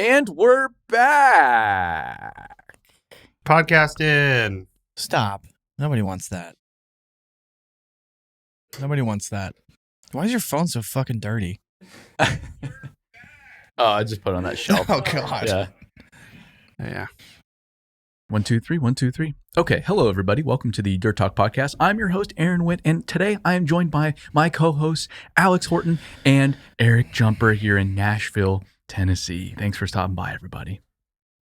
And we're back. Podcasting. Stop. Nobody wants that. Nobody wants that. Why is your phone so fucking dirty? Oh, I just put it on that shelf. Oh, God. Yeah. 1, 2, 3, 1, 2, 3. Okay, hello everybody. Welcome to the Dirt Talk Podcast. I'm your host, Aaron Witt, and today I am joined by my co-hosts, Alex Horton and Eric Jumper here in Nashville, Tennessee. Thanks for stopping by, everybody.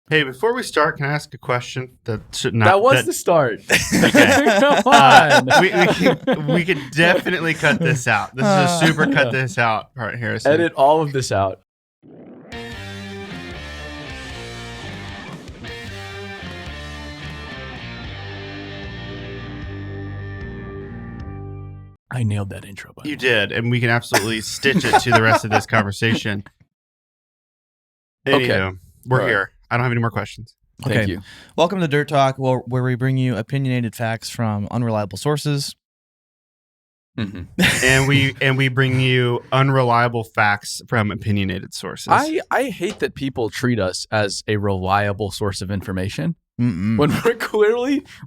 Hey, before we start, can I ask a question that should not... That was the start. Okay. Come on. We could definitely cut this out. This is a super cut this out part here. So. Edit all of this out. I nailed that intro, by the You way. did, and we can absolutely stitch it to the rest of this conversation. Okay. Anywho, we're Right. here. I don't have any more questions. Thank Okay. you. Welcome to Dirt Talk, where we bring you opinionated facts from unreliable sources. Mhm. And we bring you unreliable facts from opinionated sources. I hate that people treat us as a reliable source of information Mm-mm. when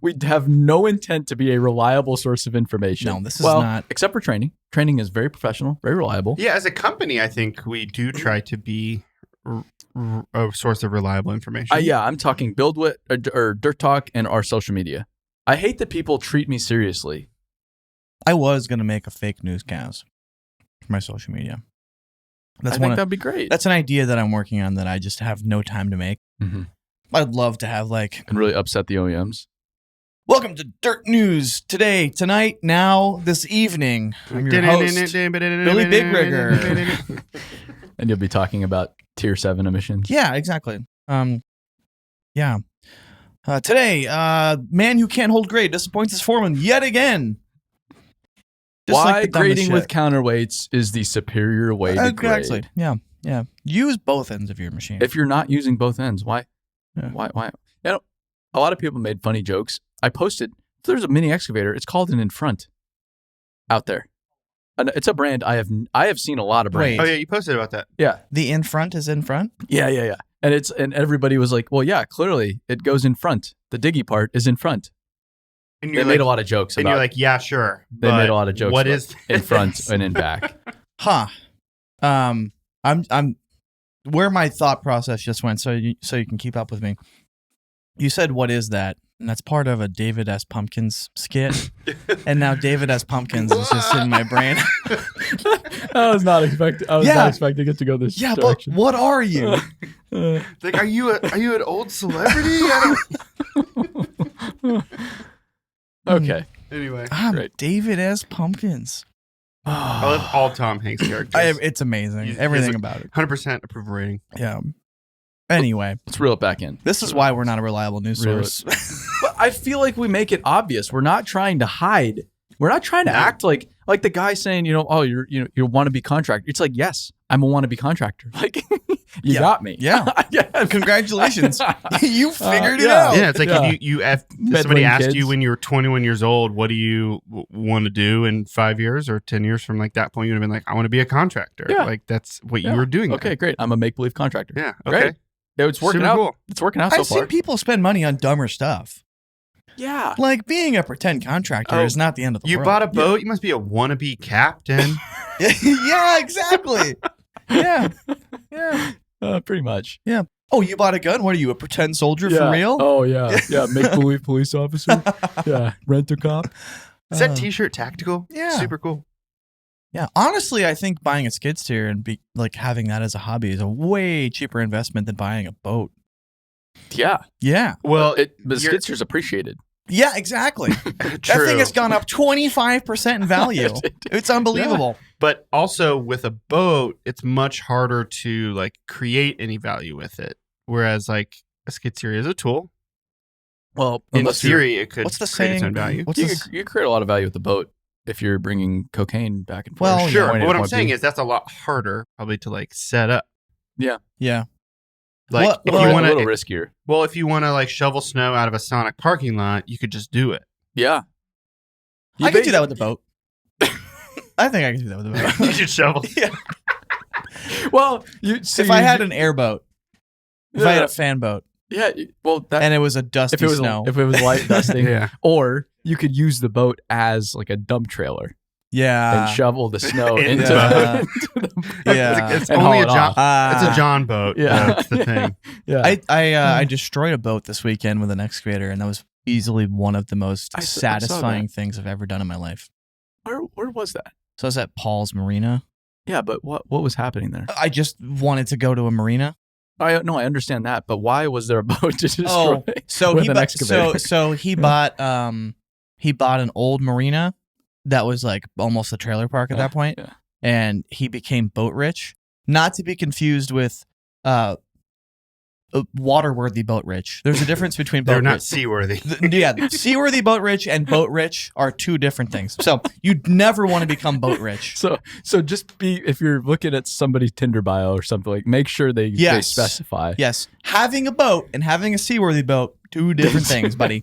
we have no intent to be a reliable source of information. No, this is not. Except for training. Training is very professional, very reliable. Yeah, as a company, I think we do try to be a source of reliable information. Yeah, I'm talking BuildWitt or Dirt Talk and our social media. I hate that people treat me seriously. I was going to make a fake newscast for my social media. I think that'd be great. That's an idea that I'm working on that I just have no time to make. Mm-hmm. I'd love to have And really upset the OEMs. welcome to Dirt News today, tonight, now, this evening. I'm your host, Billy Big Rigger. And you'll be talking about Tier 7 emissions. Yeah, exactly. Yeah. Today, man who can't hold grade disappoints his foreman yet again. Just Why like the dumbest grading with shit. counterweights is the superior way to Exactly. grade. Yeah. Use both ends of your machine. If you're not using both ends, why? Yeah. Why? You know, a lot of people made funny jokes. I posted, there's a mini excavator. It's called an In Front out there. And it's a brand I have seen a lot of brands. Oh yeah, you posted about that. Yeah. The in front is in front? Yeah. And everybody was like, well, yeah, clearly it goes in front. The diggy part is in front. And They made a lot of jokes And about you're like, yeah, sure. They made a lot of jokes What about is in front this? and in back. Huh. I'm where my thought process just went, so you can keep up with me. You said, what is that? And that's part of a David S. Pumpkins skit. And now David S. Pumpkins is just in my brain. I was not expecting it to go this Yeah, direction. but what are you? Like, are you an old celebrity? I Okay. don't... Anyway, I'm Great. David S. Pumpkins. I love all Tom Hanks characters. It's amazing. He's- Everything he's about it. 100% approval rating. Yeah. Anyway, Let's reel it back in. this is why we're not a reliable news Reel source. But I feel like we make it obvious. We're not trying to hide. We're not trying to No. act like the guy saying, you want to be contractor. It's like, yes, I'm a wannabe contractor. Like, you Yeah. got me. Yeah. Yeah. Congratulations. You figured it yeah. out. Yeah, it's like Yeah. if Bedlam somebody asked kids. you when you were 21 years old, what do you want to do in 5 years or 10 years from like that point, you'd have been like, I want to be a contractor. Yeah. Like that's what you Yeah. were doing. Okay, great. I'm a make-believe contractor. There. Yeah. Great. Okay. It's working Super out. cool. It's working out so I've far. seen people spend money on dumber stuff. Yeah. Like being a pretend contractor Oh, is not the end of the You world. bought a boat. You must be a wannabe captain. Yeah, exactly. Yeah. Pretty much. Oh, you bought a gun? What are you, a pretend soldier for real? Oh, yeah. Yeah. Make-believe police officer. Yeah. Rent-a-cop. Is that T-shirt tactical? Yeah. Super cool. Yeah. Honestly, I think buying a skid steer and having that as a hobby is a way cheaper investment than buying a boat. Yeah. Yeah. Well, the you're- skid steer's appreciated. Yeah, exactly. True. That thing has gone up 25% in value. It's unbelievable. But also with a boat, it's much harder to like create any value with it. Whereas like a skid steer is a tool. Well, In unless you're- theory, it could What's the create its saying? own value. What's you this? could create a lot of value with the boat if you're bringing cocaine back and forth. Well, Sure, yeah, but what I'm saying is that's a lot harder probably to like set up. Yeah. Like What- if well, you a want little to, riskier. well, if you want to like shovel snow out of a Sonic parking lot, you could just do it. Yeah. I could do that with the boat. I think I could do that with a boat. You should shovel. Yeah. Well, you see, If I had an airboat, If I had a fan boat Yeah, well, and it was a dusty snow. if it was light dusting, Yeah. or you could use the boat as like a dump trailer yeah. and shovel the snow Into into the- the boat. Yeah. It's And only haul a it John. off. It's a John boat. Yeah. That's the thing. Yeah, I destroyed a boat this weekend with an excavator, and that was easily one of the most I saw that. satisfying things I've ever done in my life. where was that? So I was at Paul's Marina. Yeah, but what was happening there? I just wanted to go to a marina. I understand that, but why was there a boat to destroy? So with he an bought, excavator? so he bought an old marina that was like almost a trailer park at that point, Yeah. and he became boat rich. Not to be confused with water-worthy boat rich. There's a difference between boat They're not rich. seaworthy. Yeah, seaworthy boat rich and boat rich are two different things. So you'd never want to become boat rich. So just if you're looking at somebody's Tinder bio or something, like make sure they Yes. specify. Yes, having a boat and having a seaworthy boat, two different things, buddy.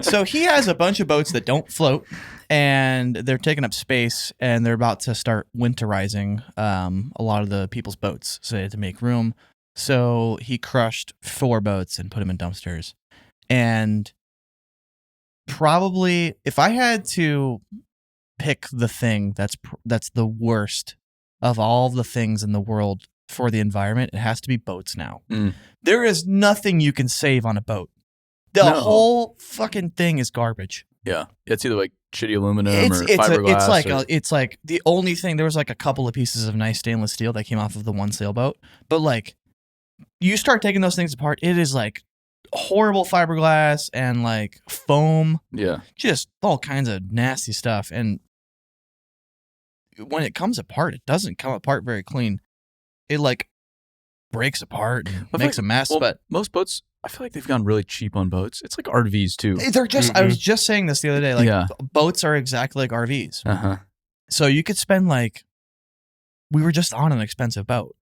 So he has a bunch of boats that don't float, and they're taking up space, and they're about to start winterizing a lot of the people's boats, so they had to make room. So he crushed 4 boats and put them in dumpsters. And probably, if I had to pick the thing that's the worst of all the things in the world for the environment, it has to be boats now. Mm. There is nothing you can save on a boat. The No. whole fucking thing is garbage. Yeah, it's either like shitty aluminum or It's fiberglass. it's like the only thing. There was like a couple of pieces of nice stainless steel that came off of the one sailboat, but like you start taking those things apart, it is like horrible fiberglass and like foam, yeah. just all kinds of nasty stuff. And when it comes apart, it doesn't come apart very clean. It like breaks apart and I feel makes a mess. Well, but most boats, I feel like they've gone really cheap on boats. It's like RVs too. they're just. I was just saying this the other day. Like Yeah. boats are exactly like RVs. Uh huh. So you could spend like, we were just on an expensive boat,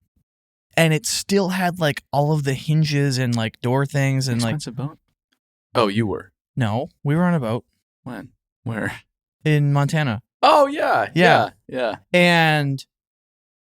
and it still had like all of the hinges and like door things and like, Expensive boat. Oh, you were. no, we were on a boat When? Where? in Montana. Oh yeah. Yeah. Yeah. And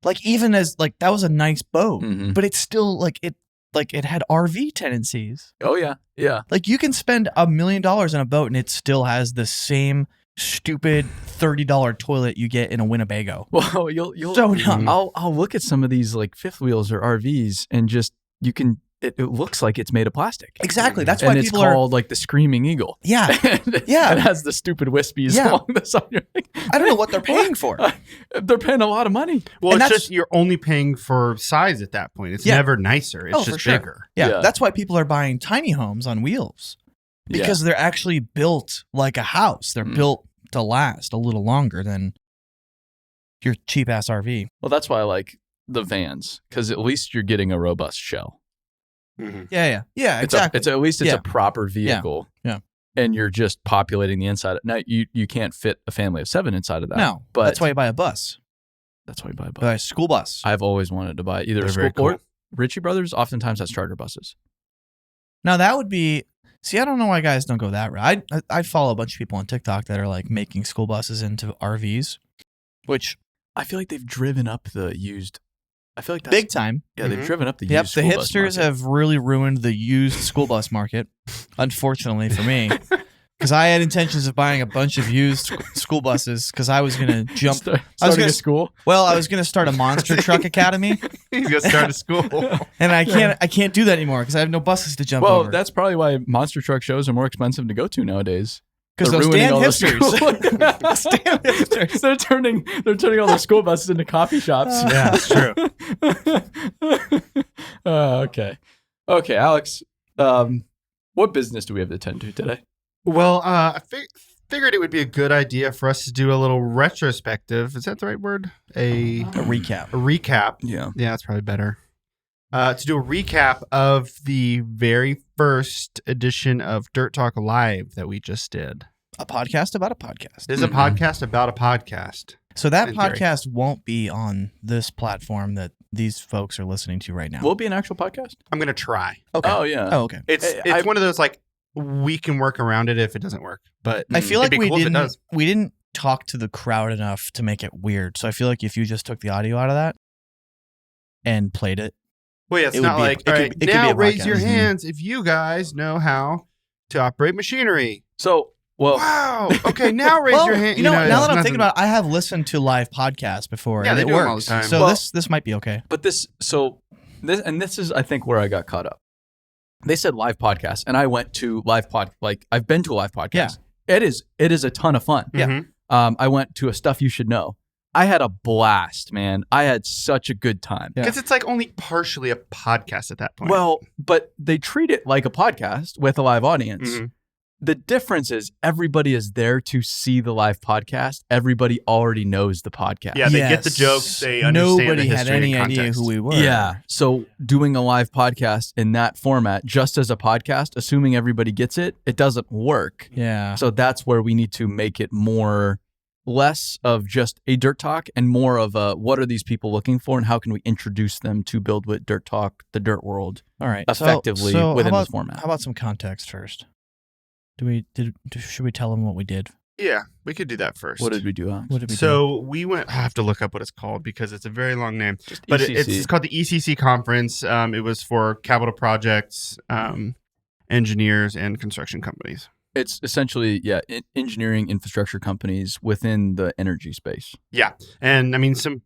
like, even as like, that was a nice boat, Mhm. but it's still like it had RV tendencies. Oh yeah. Yeah. Like you can spend $1 million on a boat and it still has the same stupid $30 toilet you get in a Winnebago. Well, you'll. So dumb. I'll look at some of these like fifth wheels or RVs and just you can. It looks like it's made of plastic. Exactly. That's why And it's people are. called like the Screaming Eagle. Yeah. And Yeah. It has the stupid wispies Yeah. along the side. You're like, I don't know what they're paying for. They're paying a lot of money. Well, And it's that's- just you're only paying for size at that point. It's Yeah. never nicer. It's Oh, for just sure. bigger. Yeah, Yeah. that's why people are buying tiny homes on wheels because they're actually built like a house. They're built to last a little longer than your cheap ass RV. Well, that's why I like the vans because at least you're getting a robust shell. Yeah, exactly. It's at least it's Yeah. a proper vehicle. Yeah. And you're just populating the inside. Now you can't fit a family of 7 inside of that. No, but that's why you buy a bus, that's why you buy a bus. buy a school bus. I've always wanted to buy either They're a school very cool. or Ritchie Brothers. Oftentimes that's charter buses. Now that would be. See, I don't know why guys don't go that route. I follow a bunch of people on TikTok that are like making school buses into RVs, which I feel like they've driven up the used. I feel like that's big time. Yeah, they've Mhm. driven up the Yep, used the school bus hipsters market. have really ruined the used school bus market, unfortunately for me. Because I had intentions of buying a bunch of used school buses because I was going to jump. Starting gonna- a school. Well, I was going to start a monster truck academy, He's gonna start a school. and I can't do that anymore because I have no buses to jump Well, over. that's probably why monster truck shows are more expensive to go to nowadays. Because They're those ruining damn all the hipsters. schools. Those damn hipsters. they're turning all their school buses into coffee shops. Yeah, it's true. Okay, Alex. What business do we have to attend to today? Well, I figured it would be a good idea for us to do a little retrospective. Is that the right word? A recap. recap. Yeah. Yeah, that's probably better. To do a recap of the very first edition of Dirt Talk Live that we just did. A podcast about a podcast. This is a podcast about a podcast. So that And Jerry. podcast won't be on this platform that these folks are listening to right now. Will it be an actual podcast? I'm going to try. okay. Oh yeah. Oh, okay. It's Hey, I- one of those like we can work around it if it doesn't work. But I feel it'd like be cool if it does. we didn't talk to the crowd enough to make it weird. So I feel like if you just took the audio out of that and played it Well, yeah, it's It not would be- like, it could- all right, it could be now a raise your podcast. hands if you guys know how to operate machinery. So, well, Wow. Okay, now raise your hand. You know, now it's that I'm nothing- thinking about it, I have listened to live podcasts before. Yeah, and they it do them all the works. time. So Well- this might be okay. but this is, I think, where I got caught up. They said live podcast, and I went to I've been to a live podcast. Yeah. It is a ton of fun. Mhm. I went to a Stuff You Should Know. I had a blast, man. I had such a good time. Yeah. Because it's like only partially a podcast at that point. Well, but they treat it like a podcast with a live audience. Mhm. The difference is everybody is there to see the live podcast. Everybody already knows the podcast. Yeah, they get the jokes. They understand Nobody the had history any and idea context. who we were. Yeah. So doing a live podcast in that format, just as a podcast, assuming everybody gets it, it doesn't work. Yeah. So that's where we need to make it less of just a Dirt Talk and more of a what are these people looking for and how can we introduce them to BuildWitt, Dirt Talk, the dirt world All right. effectively So within how this about, format. How about some context first? Should we tell them what we did? Yeah, we could do that first. What did we do? What did we do? So we went. I have to look up what it's called because it's a very long name. But ECC. it's called the ECC Conference. It was for capital projects, engineers, and construction companies. It's essentially, engineering infrastructure companies within the energy space. Yeah, and I mean some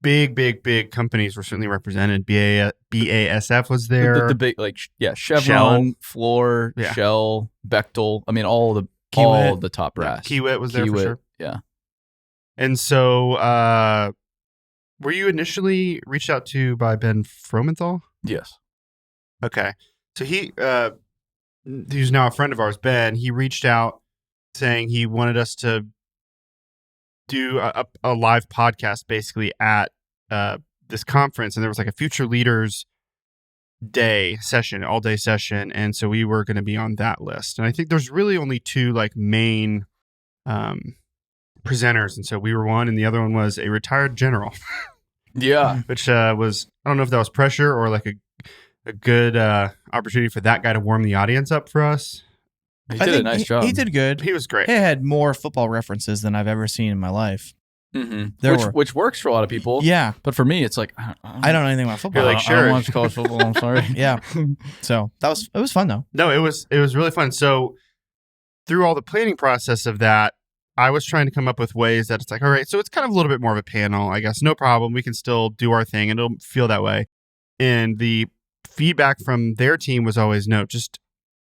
big companies were certainly represented. BASF was there. The big, Chevron, Shell. Fluor, Yeah. Shell, Bechtel. I mean, all the top brass. Kiewit was there for Kiewit, sure. Yeah. And so, were you initially reached out to by Ben Fromenthal? Yes. Okay. So who's now a friend of ours, Ben, he reached out saying he wanted us to do a live podcast basically at this conference. And there was like a future leaders all day session. And so we were going to be on that list. And I think there's really only two like main presenters. And so we were one and the other one was a retired general, Yeah. which was, I don't know if that was pressure or like a good opportunity for that guy to warm the audience up for us. He I did a think nice job. He did good. He was great. He had more football references than I've ever seen in my life. Mm-hmm. Which works for a lot of people. Yeah. But for me, it's like, I don't know anything about football. You're like, I don't sure. watch college football. I'm sorry. Yeah. So it was fun though. No, it was really fun. So through all the planning process of that, I was trying to come up with ways that it's like, all right, so it's kind of a little bit more of a panel, I guess. No problem. We can still do our thing and it'll feel that way. And the feedback from their team was always, no, just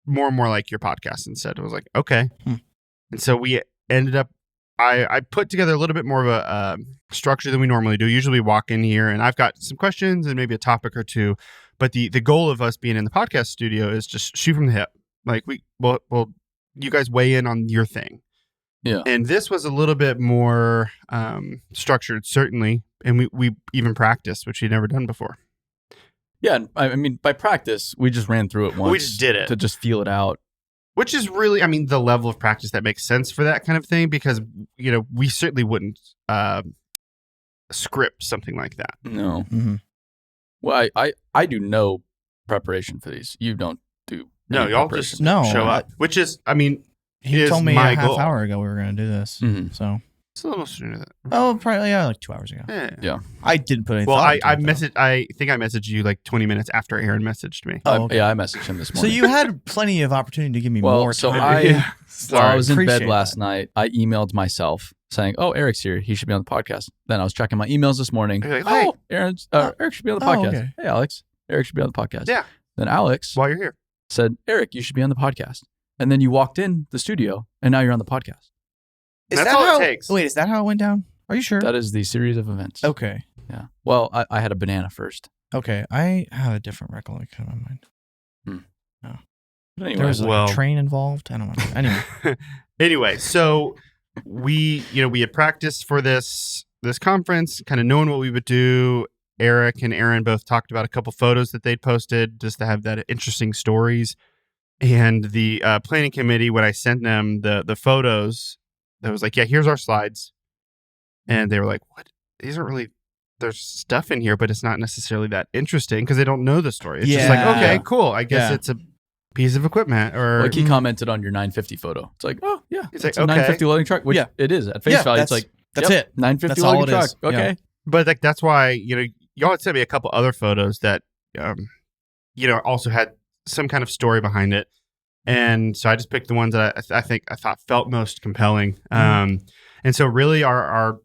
more and more like your podcast instead. It was like, okay. And so we ended up, I put together a little bit more of a structure than we normally do. Usually we walk in here and I've got some questions and maybe a topic or two. But the goal of us being in the podcast studio is just shoot from the hip. Like well, you guys weigh in on your thing. Yeah. And this was a little bit more structured, certainly. And we even practiced, which we'd never done before. Yeah. I mean, by practice, we just ran through it once. We just did it. To just feel it out. Which is really, I mean, the level of practice that makes sense for that kind of thing, because, we certainly wouldn't script something like that. No. Mm-hmm. Well, I do no preparation for these. You don't do. No, any y'all preparation. just No, show up. Which is, I mean, He is told me my a half goal. hour ago we were going to do this. Mhm. So, It's a little sooner than probably like 2 hours ago. Yeah. I didn't put any Well, thought I into it, though. I think I messaged you like 20 minutes after Aaron messaged me. Oh, okay. Yeah, I messaged him this So morning. you had plenty of opportunity to give me Well, more so time. while I was in bed Appreciate last that. night, I emailed myself saying, "Oh, Eric's here. He should be on the podcast." Then I was checking my emails this morning. You're like, hey. Oh, Eric should be on the Oh, podcast. okay. Hey, Alex. Eric should be on the podcast. Yeah. Then Alex While you're here. said, "Eric, you should be on the podcast." And then you walked in the studio, and now you're on the podcast. Is That's that all it how, takes. Wait, is that how it went down? Are you sure? That is the series of events. Okay. Yeah. Well, I had a banana first. Okay. I have a different recollection in my mind. But anyway, There was like Well- a train involved. I don't know. Anyway. Anyway, so we had practiced for this conference, kind of knowing what we would do. Eric and Aaron both talked about a couple photos that they'd posted just to have that interesting stories. And the planning committee, when I sent them the photos, that was like, yeah, here's our slides. And they were like, what? These aren't really, there's stuff in here, but it's not necessarily that interesting because they don't know the story. It's just like, Yeah. okay, cool. I guess Yeah. it's a piece of equipment or like he commented on your 950 photo. It's like, oh yeah, It's it's like, a okay. 950 loading truck. Which Yeah. it is at face Yeah, value. It's that's- like That's yep, it. 950 That's all loading it truck. is. Yeah. Okay. But like that's why, you got to send me a couple other photos that also had some kind of story behind it. And so I just picked the ones that I thought felt most compelling. And so really our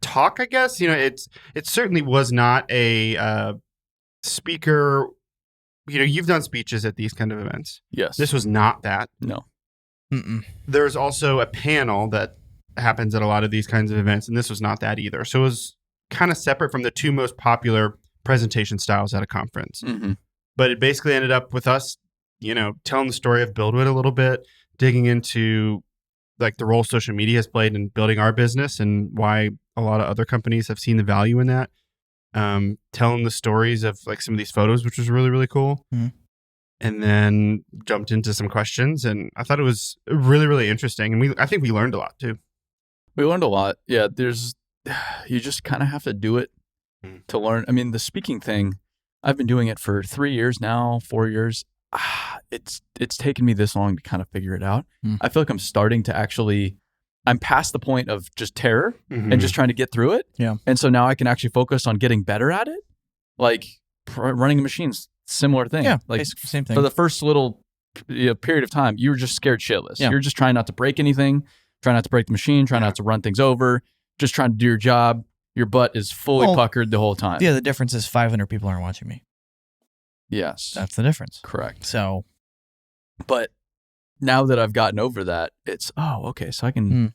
talk, I guess, it certainly was not a speaker. You've done speeches at these kind of events. Yes. This was not that. No. Mm-mm. There's also a panel that happens at a lot of these kinds of events, and this was not that either. So it was kind of separate from the two most popular presentation styles at a conference. Mm-hmm. But it basically ended up with us, telling the story of BuildWitt a little bit, digging into like the role social media has played in building our business and why a lot of other companies have seen the value in that. Telling the stories of like some of these photos, which was really, really cool. Mm-hmm. And then jumped into some questions, and I thought it was really, really interesting. And I think we learned a lot too. We learned a lot. Yeah, you just kind of have to do it to learn. I mean, the speaking thing, I've been doing it for 3 years now, 4 years. It's taken me this long to kind of figure it out. I feel like I'm starting to I'm past the point of just terror and just trying to get through it. Yeah. And so now I can actually focus on getting better at it. Like running machines, similar thing. Yeah, like same thing. For the first little period of time, you were just scared shitless. Yeah. You're just trying not to break anything, trying not to break the machine, trying not to run things over, just trying to do your job. Your butt is fully puckered the whole time. Yeah, the difference is 500 people aren't watching me. Yes. That's the difference. Correct. So, but now that I've gotten over that, it's, okay, so I can,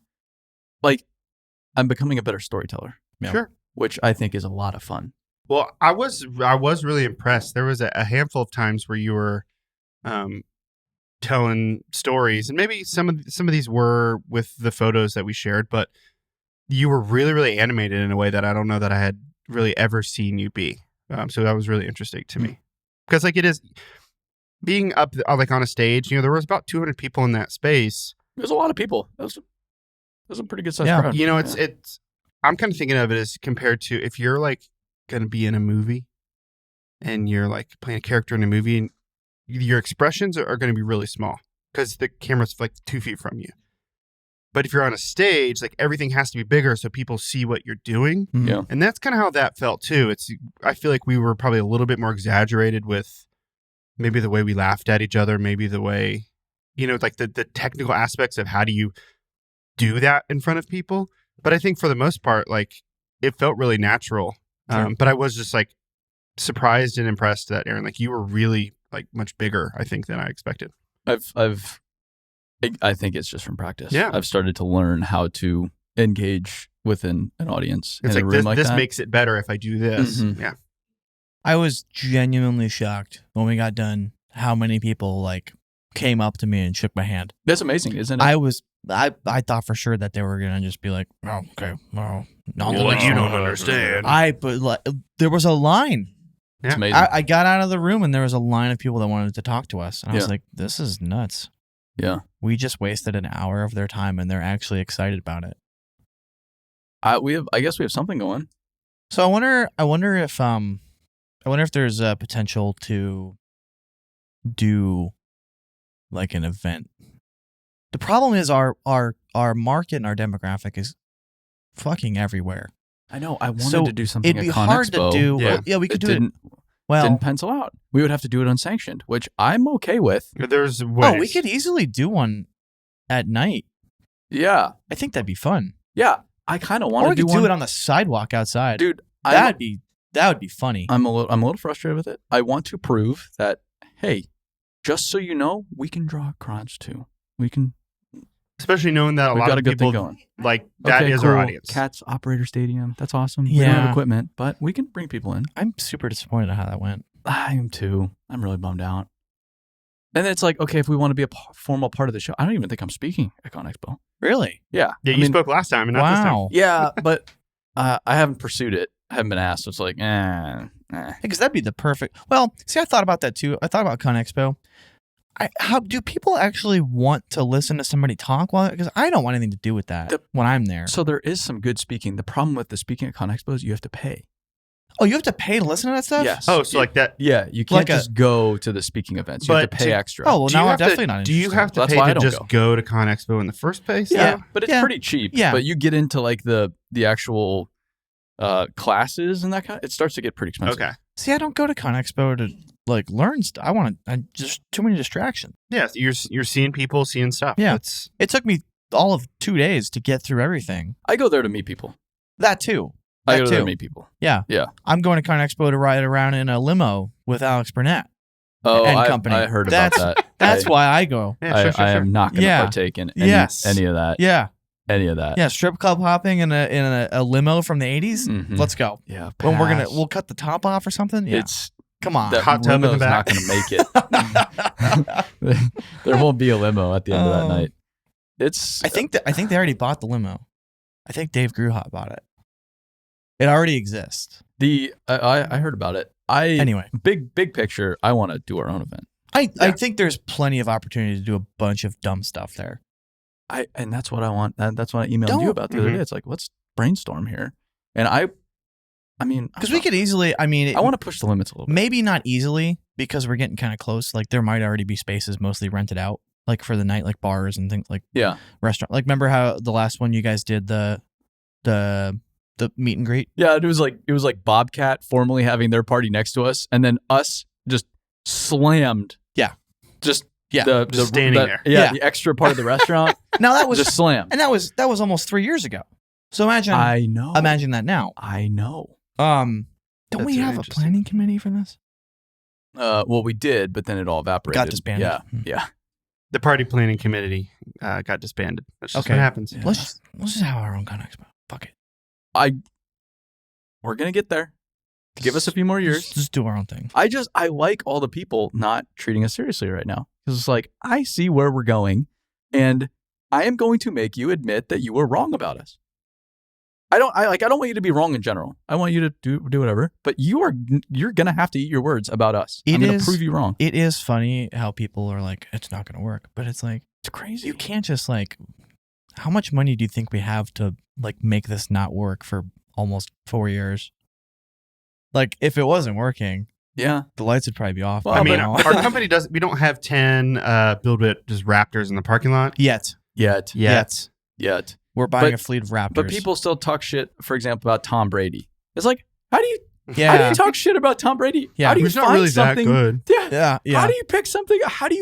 I'm becoming a better storyteller. Yeah. Sure. Which I think is a lot of fun. Well, I was really impressed. There was a handful of times where you were telling stories, and maybe some of these were with the photos that we shared, but you were really, really animated in a way that I don't know that I had really ever seen you be. So that was really interesting to me, because like it is being up like on a stage. There was about 200 people in that space. There's a lot of people. That was a pretty good sized Yeah. crowd. It's. I'm kind of thinking of it as compared to if you're like going to be in a movie and you're like playing a character in a movie, and your expressions are going to be really small because the camera's like 2 feet from you. But if you're on a stage, like everything has to be bigger so people see what you're doing. Mhm. Yeah. And that's kind of how that felt too. I feel like we were probably a little bit more exaggerated with maybe the way we laughed at each other, maybe the way, like the technical aspects of how do you do that in front of people. But I think for the most part, like it felt really natural. Sure. But I was just like surprised and impressed that Aaron, like you were really like much bigger, I think, than I expected. I think it's just from practice. Yeah. I've started to learn how to engage within an audience. It's in a like room this that. makes it better if I do this. Mhm. Yeah. I was genuinely shocked when we got done how many people like came up to me and shook my hand. That's amazing, isn't it? I thought for sure that they were gonna just be like, oh, okay, well, no, Well, you don't understand. but like, there was a line. It's Yeah. amazing. I got out of the room and there was a line of people that wanted to talk to us, and I was Yeah. like, this is nuts. Yeah. We just wasted an hour of their time, and they're actually excited about it. I guess we have something going. So I wonder if there's a potential to do like an event. The problem is our market and our demographic is fucking everywhere. I know. I wanted So to do something It'd be at hard ConExpo. to do. Yeah. Yeah, we could It do it. didn't Well, pencil out. We would have to do it unsanctioned, which I'm okay with. There's ways. we could easily do one at night. Yeah. I think that'd be fun. Yeah. I kind of Or want we to do could do one. it on the sidewalk outside. Dude, that would be funny. I'm a little frustrated with it. I want to prove that, hey, just so you know, we can draw crowds too. We can. Especially knowing that a We've lot got a of good people thing going. like that Okay, is cool. our audience. Cats Operator Stadium. That's awesome. We don't Yeah. have equipment, but we can bring people in. I'm super disappointed at how that went. I am too. I'm really bummed out. And then it's like, okay, if we want to be a formal part of the show, I don't even think I'm speaking at ConExpo. Really? Yeah. Yeah, I you mean, spoke last time and not this time. Wow. Yeah, but I haven't pursued it. I haven't been asked. So it's like, Because that'd be the perfect. Well, see, I thought about that too. I thought about ConExpo. How do people actually want to listen to somebody talk? Well, because I don't want anything to do with that when I'm there. So there is some good speaking. The problem with the speaking at ConExpo is you have to pay. Oh, you have to pay to listen to that stuff? Yes. Oh, so like that. Yeah, you can't Like just go to the speaking events. You have to But pay to- extra. Oh, well, Do you now I'm have to- definitely not Do you interested. have to That's pay why I to don't just go. go to ConExpo in the first place? yeah, though? but it's Yeah. pretty cheap. Yeah. But you get into like the actual classes and that kind. It starts to get pretty expensive. Okay. See, I don't go to ConExpo to like learn stuff. I just too many distractions. Yeah, you're seeing people, seeing stuff. Yeah. That's It took me all of 2 days to get through everything. I go there to meet people. That too. I That go there to too. meet people. Yeah. Yeah. I'm going to ConExpo to ride around in a limo with Alex Burnett. Oh, And I, company. I heard about that. That's why I go. yeah, I am not going to Yeah. partake in any, Yes. any of that. Yeah. Any of that. Yeah. Strip club hopping in a limo from the 80s. Mhm. Let's go. Yeah. When pass. we'll cut the top off or something. Yeah. It's Come on. that Hot tub in the limo's not back. going to make it. There won't be a limo at the end of that night. It's. I think they already bought the limo. I think Dave Gruhot bought it. It already exists. I heard about it. Anyway, big picture. I want to do our own event. I think there's plenty of opportunity to do a bunch of dumb stuff there. And that's what I want. That's what I emailed Don't- you about the other Mhm. day. It's like, let's brainstorm here. And I mean, Because we could easily, I mean, I want to push the limits a little bit. maybe not easily because we're getting kind of close. Like there might already be spaces mostly rented out, like for the night, like bars and things like Yeah. restaurant. Like remember how the last one you guys did the meet and greet? Yeah. It was like Bobcat formally having their party next to us, and then us just slammed. Yeah. Just Yeah. Just standing there. Yeah, Yeah. the extra part of the restaurant Now that was just slammed. and that was almost 3 years ago. So imagine I know. imagine that now. I know. Don't That's we very have a interesting. planning committee for this? Well, we did, but then it all evaporated. Got disbanded. Yeah. Hmm. Yeah. the party planning committee got disbanded. That's just Okay. what happens. Yeah. Let's just have our own ConExpo. Fuck it. We're gonna get there. Give us a few more years. Just do our own thing. I like all the people not treating us seriously right now. Because it's like, I see where we're going, and I am going to make you admit that you were wrong about us. I don't want you to be wrong in general. I want you to do whatever, but you're gonna have to eat your words about us. I'm gonna prove you wrong. It is funny how people are like, it's not going to work, but it's like, It's crazy. you can't just like, how much money do you think we have to like make this not work for almost 4 years? Like, if it wasn't working, Yeah. the lights would probably be off. Well, by I mean, now. our company doesn't. We don't have 10 BuildWitt just Raptors in the parking lot yet. Yet. We're buying But- a fleet of Raptors. But people still talk shit, for example, about Tom Brady. It's like, how do you yeah, talk shit about Tom Brady? Yeah. How do you Who's not find really that something? good. Yeah. yeah. How do you pick something? How do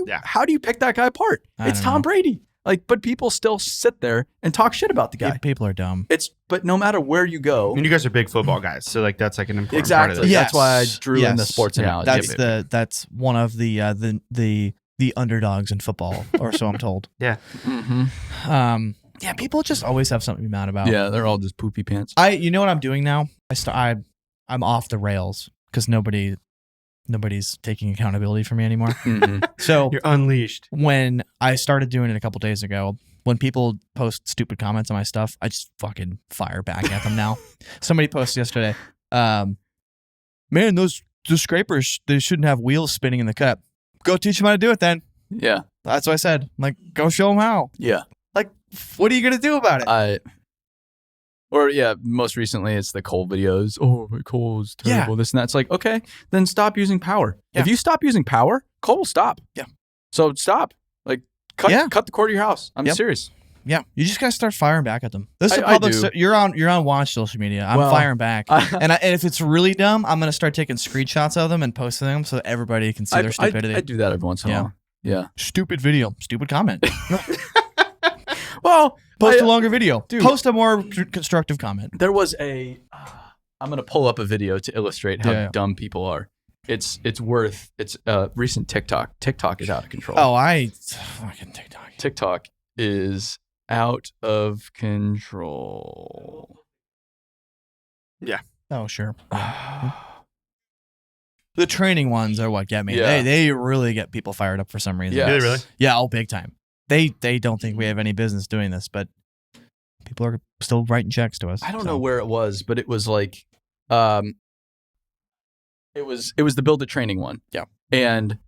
you pick that guy apart? I It's don't Tom know. Brady. Like, but people still sit there and talk shit about the guy. People are dumb. But no matter where you I go, mean, you guys are big football guys, so like that's like an important exactly. part of this. Yeah. That's why I Yes. drew in the Yes. sports Yeah. analogy. That's one of the underdogs in football, or so I'm told. Mhm. Yeah, people just always have something to be mad about. Yeah, they're all just poopy pants. You know what I'm doing now? I'm off the rails because nobody's taking accountability for me anymore. Mhm. So You're unleashed. when I started doing it a couple days ago, when people post stupid comments on my stuff, I just fucking fire back at them now. Somebody posted yesterday, man, those scrapers, they shouldn't have wheels spinning in the cut. Go teach them how to do it then. Yeah, That's what I said. I'm like, go show them how. yeah. Like, what are you going to do about it? Most recently it's the coal videos. Oh, my coal is terrible. Yeah. This and that. It's like, okay, then stop using power. Yeah. If you stop using power, coal will stop. Yeah. So stop. Like, cut the cord of your house. I'm Yep. serious. Yeah, you just gotta start firing back at them. This is I public. do. You're on Watch social media. I'm Well, firing back, and if it's really dumb, I'm gonna start taking screenshots of them and posting them so that everybody can see their stupidity. I do that every once in a while. Yeah. Stupid video, stupid comment. Well, Post a longer video. Dude. Post a more constructive comment. there was a. I'm gonna pull up a video to illustrate how Yeah. dumb people are. It's recent TikTok. TikTok is out of control. Oh, I fucking TikTok. TikTok is out of control. Oh, sure. The training ones are what get me. Yeah. They really get people fired up for some reason. Yes. Really, really? Yeah, oh, big time. They don't think we have any business doing this, but people are still writing checks to us. I don't so. know where it was, but it was like, it was the build it training one. Yeah. And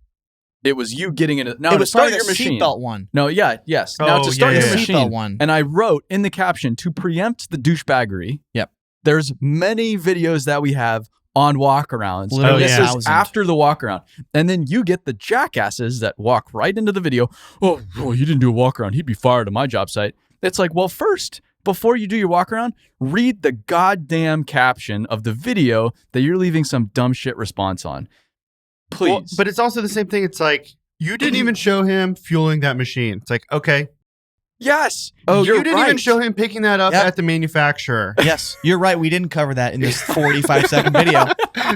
it was you getting in it. Now It to was start probably your the machine. seatbelt one. No, yeah, yes. Now Oh, to start yeah, your yeah. machine. Seatbelt one. And I wrote in the caption to preempt the douchebaggery. Yep. There's many videos that we have on walkarounds. Literally And this is 1,000. after the walkaround. And then you get the jackasses that walk right into the video. Oh, you didn't do a walkaround. He'd be fired on my job site. It's like, well, first, before you do your walk around, read the goddamn caption of the video that you're leaving some dumb shit response on. Please. Well, but it's also the same thing. It's like, you didn't even show him fueling that machine. It's like, okay. Yes. Oh, you're you didn't right. even show him picking that up Yep. at the manufacturer. Yes, you're right. We didn't cover that in this 45-second video.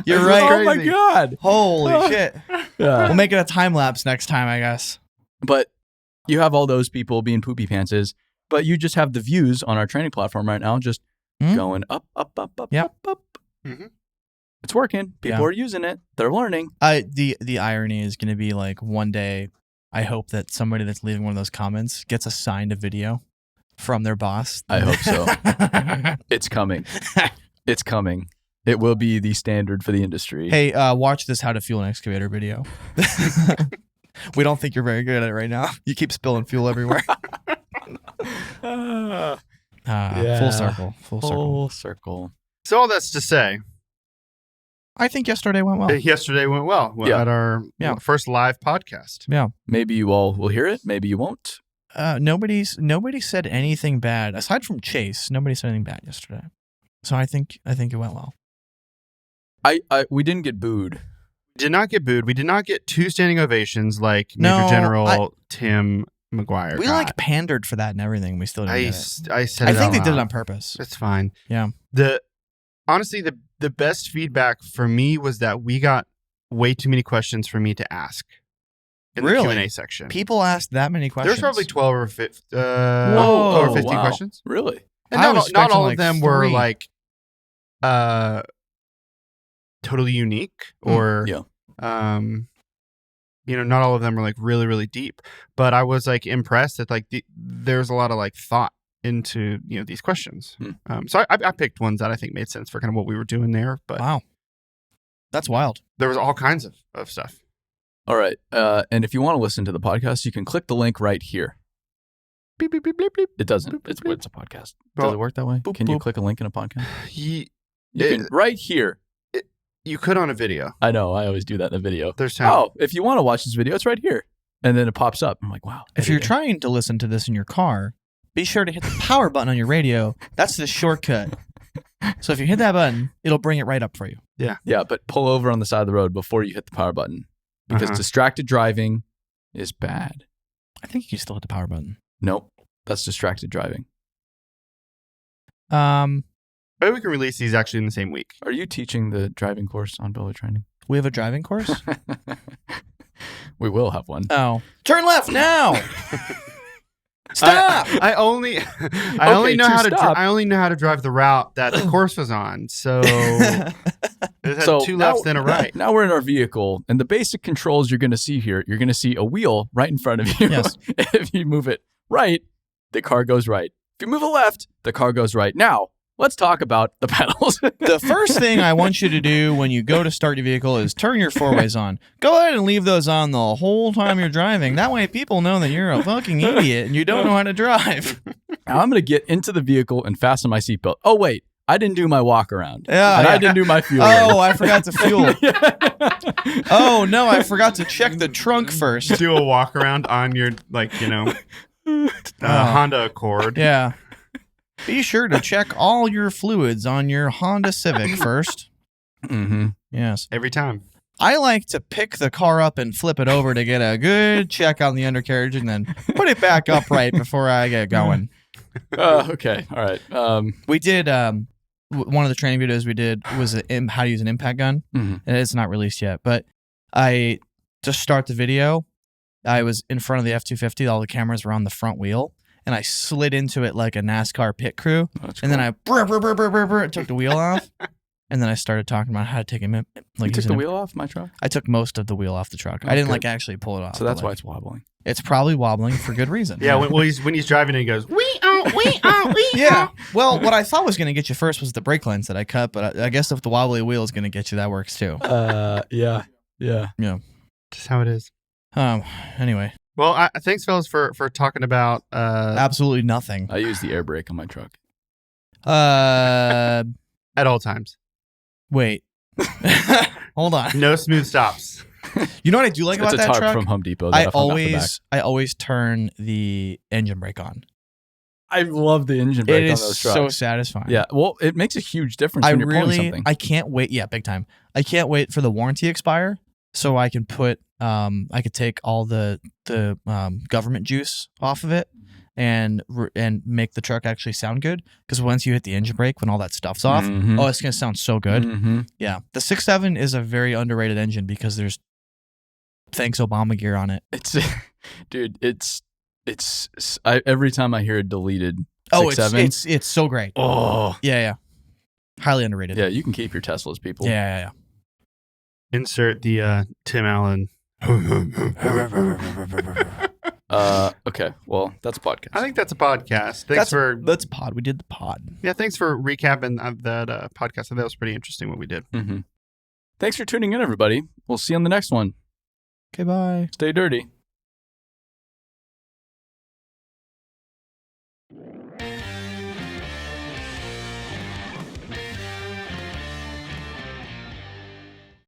You're right. Oh my God. Holy shit. Yeah. We'll make it a time lapse next time, I guess. But you have all those people being poopy pantses, but you just have the views on our training platform right now just going up, up, up, up, Yep. up, up. Mm-hmm. It's working. People are using it. They're learning. The irony is going to be like one day, I hope that somebody that's leaving one of those comments gets assigned a video from their boss. I hope so. It's coming. It's coming. It will be the standard for the industry. Hey, watch this how to fuel an excavator video. We don't think you're very good at it right now. You keep spilling fuel everywhere. Full circle. Full circle. So all that's to say, I think yesterday went well. yesterday went well at our first live podcast. Yeah. Maybe you all will hear it. Maybe you won't. Nobody said anything bad aside from Chase. Nobody said anything bad yesterday. So I think it went well. We didn't get booed. Did not get booed. We did not get 2 standing ovations like Major General Tim McGuire. We like pandered for that and everything. We still didn't get it. I said I it think out they did it loud. on purpose. That's fine. Yeah. Honestly, the best feedback for me was that we got way too many questions for me to ask in the Really? Q&A section. People asked that many questions. There's probably 12 or 15, Whoa, or 15 wow. questions. Really? And I was not expecting all like of them were 3. like totally unique or not all of them were like really, really deep. But I was like impressed that like there's a lot of like thought into these questions. So I picked ones that I think made sense for kind of what we were doing there. But Wow. That's wild. there was all kinds of stuff. All right. And if you want to listen to the podcast, you can click the link right here. Beep, beep, beep, beep, beep. It doesn't. Beep, beep, It's beep. a podcast. Well, Does it work that way? boop, Can you boop. click a link in a podcast? You You can, right here. could on a video. I know. I always do that in a video. There's time. Oh, if you want to watch this video, it's right here. And then it pops up. I'm like, wow. If you're editing. trying to listen to this in your car, be sure to hit the power button on your radio. That's the shortcut. So if you hit that button, it'll bring it right up for you. Yeah, but pull over on the side of the road before you hit the power button. Because distracted driving is bad. I think you can still hit the power button. Nope. That's distracted driving. Maybe we can release these actually in the same week. Are you teaching the driving course on BuildWitt training? We have a driving course? We will have one. Oh. Turn left now. Stop. I only know how to I only know how to drive the route that the course was on. So it had 2 lefts and a right. Now we're in our vehicle, and the basic controls you're going to see here, you're going to see a wheel right in front of you. Yes. If you move it right, the car goes right. If you move it left, the car goes right. Now, let's talk about the pedals. The first thing I want you to do when you go to start your vehicle is turn your 4-ways on. Go ahead and leave those on the whole time you're driving. That way people know that you're a fucking idiot and you don't know how to drive. Now I'm going to get into the vehicle and fasten my seatbelt. Oh, wait. I didn't do my walk around. Yeah, and yeah. I didn't do my fuel. Oh, I forgot to fuel. Oh, no, I forgot to check the trunk first. Do a walk around on your Honda Accord. Yeah. Be sure to check all your fluids on your Honda Civic first. Mm-hmm. Yes. Every time. I like to pick the car up and flip it over to get a good check on the undercarriage and then put it back upright before I get going. Okay. All right. We did one of the training videos we did was how to use an impact gun. Mhm. And it's not released yet, but to start the video, I was in front of the F-250. All the cameras were on the front wheel, and I slid into it like a NASCAR pit crew. That's And then cool. I took the wheel off, and then I started talking about how to take him. You took the wheel off my truck? I took most of the wheel off the truck. Oh, I didn't good. actually pull it off. So that's but, why it's wobbling. it's probably wobbling for good reason. Yeah, when he's driving and he goes, wee. Yeah. Well, what I thought was going to get you first was the brake lines that I cut, but I guess if the wobbly wheel is going to get you, that works too. Yeah. Just how it is. Anyway, Well, thanks, fellas, for talking about absolutely nothing. I use the air brake on my truck. at all times. Wait. Hold on. No smooth stops. You know what I do like It's about a that tarp truck? from Home Depot. That I found off the back. I always turn the engine brake on. I love the engine brake It on is those trucks. so satisfying. Yeah, well, it makes a huge difference when you're pulling something. I can't wait. Yeah, big time. I can't wait for the warranty expire so I can put I could take all the government juice off of it and make the truck actually sound good, because once you hit the engine brake, when all that stuff's off, Mhm. oh, it's gonna sound so good. Mhm. Yeah, the 6.7 is a very underrated engine because there's thanks Obama gear on it. It's, dude, every time I hear a deleted 6.7, it's so great. oh, Yeah, highly underrated. yeah, you can keep your Teslas, people. Yeah. Insert the Tim Allen. Okay, well, that's a podcast. I think that's a podcast. That's pod. We did the pod. Yeah, thanks for recapping of that podcast. I thought that was pretty interesting what we did. Mm-hmm. Thanks for tuning in, everybody. We'll see you on the next one. Okay, bye. Stay dirty.